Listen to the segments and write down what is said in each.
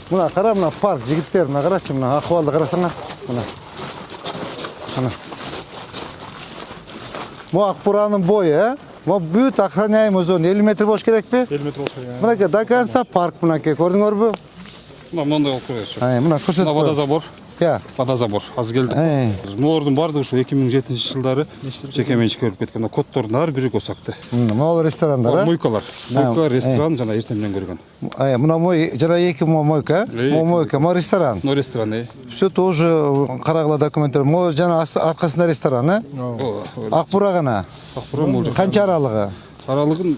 Мына қара, мына парк жігіттер, мына қарашы, мына ахуалды қарасаңа. Мына. Бұл Ақбураның бойы, бұл бүт охраняемый зона 50 метр болуш керек пе? 50 метр болуш керек. Мынаке до конца парк мынаке, көрдүңөр бу? Мындай болуп көрөсүз. Мына көрсөтүп. Мына водозабор. Водозабор. Азыр келди. Булардын баардыгы ушу 2007-жылдары жеке менчикке өтүп кеткен. Коттордун ар бири Косакты. Могул ресторандар, Мойкалар. Мойка ресторан жана эртең менен көргөн. Мына мой жана эки мойка, мо ресторан. Но ресторан. Все тоже карагыла документтер. Мо жана аркасында ресторан, Акбура гана. Акбура могул. Канча аралыгы? Аралыгын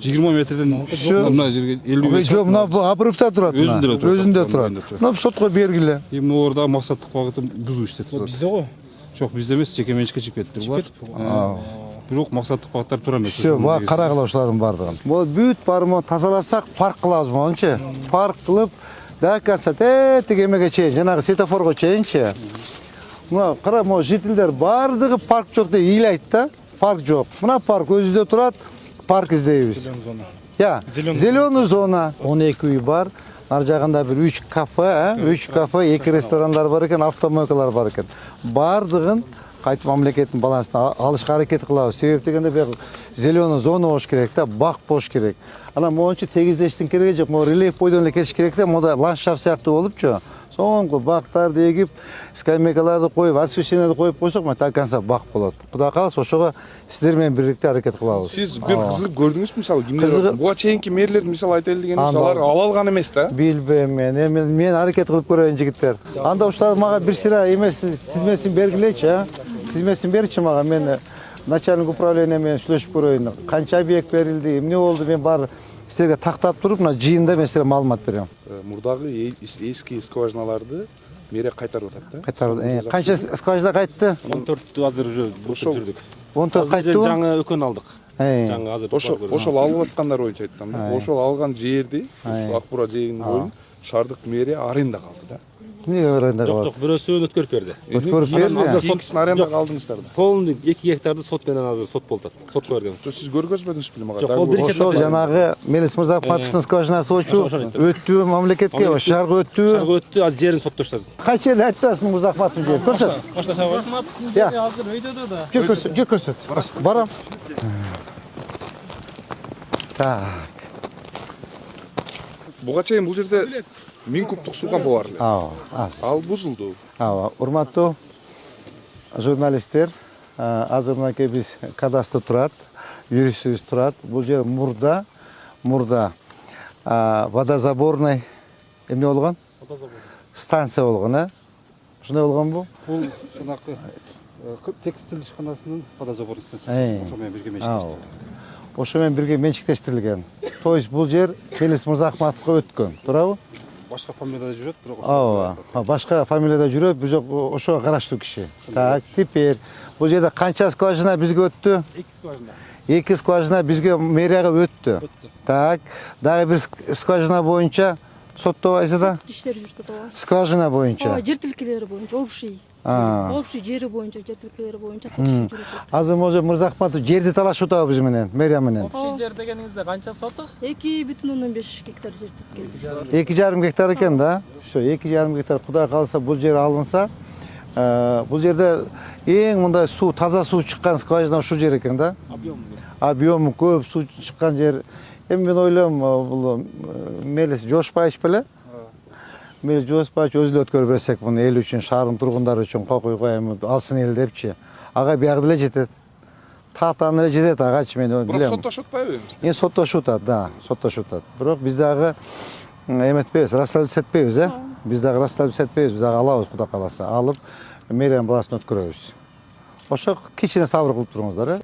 20 метрден мына жерге 50. Жок, мына обрывда турат. Өзүндө турат. Мына сотко бергиле. Эмне орда максаттык багытын бузуу иштеп турат. Бизде го? Жок, бизде эмес, жеке менчикке чыгып кетти булар. Бирок максаттык багыттар тура эмес. Все, карагыла ушулардын бардыгын. Бул бүт барымы тазаласак, парк кылабыз мончу. Парк кылып, до конца теге эмеге чейин, жанагы светофорго чейинчи. Мына кара, могу жителдер бардыгы парк жок деп ыйлайт да. Парк жок. Мына парк өзүдө турат. Парк издейбиз. Зеленый зона. 12 үй бар. Ар жагында бир 3 кафе, 2 ресторандар бар экен, автомойкалар бар экен. Бардыгын кайтып мамлекеттин балансына алышка аракет кылабыз. Себеп дегенде бул зеленый зона болуш керек да, бак болуш керек. Анан мончу тегиздештин кереги жок. Могу рельеф бойдон эле кетиш керек да, монда ландшафт сыяктуу болупчу. Соңку бактарды эгип, скамейкаларды коюп, освещенияларды коюп койсок, до конца бак болот. Кудай кааласа ошого сиздер менен бирдикте аракет кылабыз. Сиз бир кызыгып көрдүңүзбү, мисалы, кимдер буга чейинки мэрлер мисалы айтайлы дегенде, алар ала алган эмес да? Билбейм мен аракет кылып көрөйүн жигиттер. Анда ушулар мага бир сыра эмес тизмесин бергилечи, Тизмесин берчи мага, мен начальник управления менен сүйлөшүп көрөйүн. Канча объект берилди, эмне болду, мен баары силерге тактап туруп, мына жыйында мен силерге маалымат берем. Мурдагы эски скважиналарды мэрия кайтарып атат да? Кайтарып. Канча скважина кайтты? 14 азыр уже бүтүрдүк. 14 кайттыбы? Жаңы өкөн алдык. Жаңы азыр. Ошол алып аткандар боюнча айттым. Ошол алган жерди, Акбура жээгинин боюн шаардык мэрия аренда калды да. Эмнеге аренда калды? Жок, бирөөсүн өткөрүп берди. Өткөрүп берди. Азыр кийинкисин аренда калдыңыздар да. Полный 2 гектарды сот менен азыр сот болуп атат. Сотко берген. Сиз көргөзбөдүңүз беле мага? Ошол жанагы Мелис Мырзахматовдун скважинасы болчу. Өттүбү мамлекетке, шаарга өттүбү? Шаарга өттү, азыр жерин соттоштор. Кайча жерде айтасың Мырзахматовдун жери? Көрсөт. Мырзахматовдун жери азыр өйдөдө да. Жер көрсөт. Барам. Так. Буга чейин бул жерде 1000 кубтук суу кампы бар эле. Ал бузулду. Урматтуу журналисттер, азыр мынакей биз кадастр турат, юристибиз турат. Бул жер мурда водозаборный эмне болгон? Станция болгон, Ушундай болгонбу? Бул жанакы текстиль ишканасынын водозаборный станциясы. Ошо менен бирге менчиктештирилген. Ошо менен бирге менчиктештирилген. То есть бул жер Мелис Мырзахматовго өткөн, туурабы? Башка фамилияда жүрөт, бирок башка фамилияда жүрөт, биз ошого караштуу киши. Так, теперь бул жерде канча скважина бизге өттү? 2 скважина. 2 скважина бизге мэрияга өттү. Так, дагы бир скважина боюнча соттобайсыз да? Иштер жүрүп атабы. Скважина боюнча. Жер тилкелери боюнча общий. Общий жери боюнча, жер тилкелери боюнча сотуп жүрүп атат. Азыр Можо Мырзахматов жерди талашып атабы биз менен, мэрия менен? Общий жер дегениңизде канча соту? 2,5 гектар жер тилкеси. 2,5 гектар экен да. Ошо 2,5 гектар Кудай кааласа бул жер алынса, бул жерде эң мындай суу, таза суу чыккан скважина ушул жер экен да. Объему көп суу чыккан жер. Эми мен ойлойм, бул Мелис Жошпаевич беле? Мелис Жошпаевич өзү эле өткөрүп берсек, муну эл үчүн, шаардын тургундары үчүн кокуй коем, алсын эл депчи. Ага биягы деле жетет. Тактан эле жетет агачы, мен билем. Бирок соттошуп атпайбы? Соттошуп атат, да, соттошуп атат. Бирок биз дагы эметпейбиз, расследовать этпейбиз, Биз дагы расследовать этпейбиз, биз дагы алабыз Кудай кааласа. Алып мэриянын баласын өткөрөбүз. Ошо кичине сабыр кылып туруңуздар,